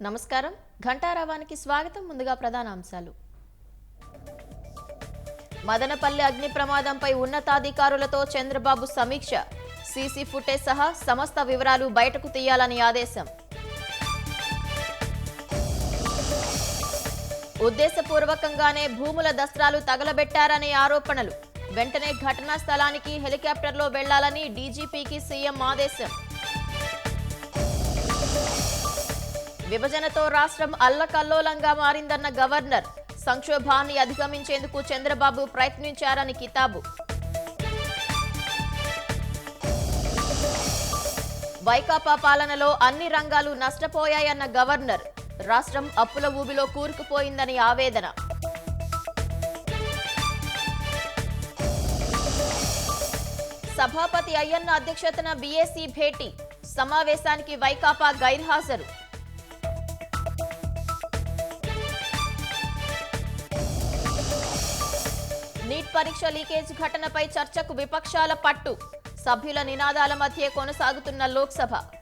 నమస్కారం. ఘంటారావానికి స్వాగతం. ముందుగా ప్రధాన అంశాలు. మదనపల్లి అగ్ని ప్రమాదంపై ఉన్నతాధికారులతో చంద్రబాబు సమీక్ష. సీసీ ఫుటేజ్ సహా సమస్త వివరాలు బయటకు తీయాలని ఆదేశం. ఉద్దేశపూర్వకంగానే భూముల దస్త్రాలు తగలబెట్టారనే ఆరోపణలు. వెంటనే ఘటనా స్థలానికి హెలికాప్టర్లో వెళ్లాలని డీజీపీకి సీఎం ఆదేశం. విభజనతో రాష్ట్రం అల్లకల్లోలంగా మారిందన్న గవర్నర్. సంక్షోభాన్ని అధిగమించేందుకు చంద్రబాబు ప్రయత్నించారని కితాబు. వైకాపా పాలనలో అన్ని రంగాలు నష్టపోయాయన్న గవర్నర్. రాష్ట్రం అప్పుల ఊబిలో కూరుకుపోయిందని ఆవేదన. సభాపతి అయ్యన్న అధ్యక్షతన బీఏసీ భేటీ. సమావేశానికి వైకాపా గైర్హాజరు. నీట్ పరీక్ష లీకేజ్ ఘటనపై చర్చకు విపక్షాల పట్టు. సభ్యుల నినాదాల మధ్య కొనసాగుతున్న లోక్సభ.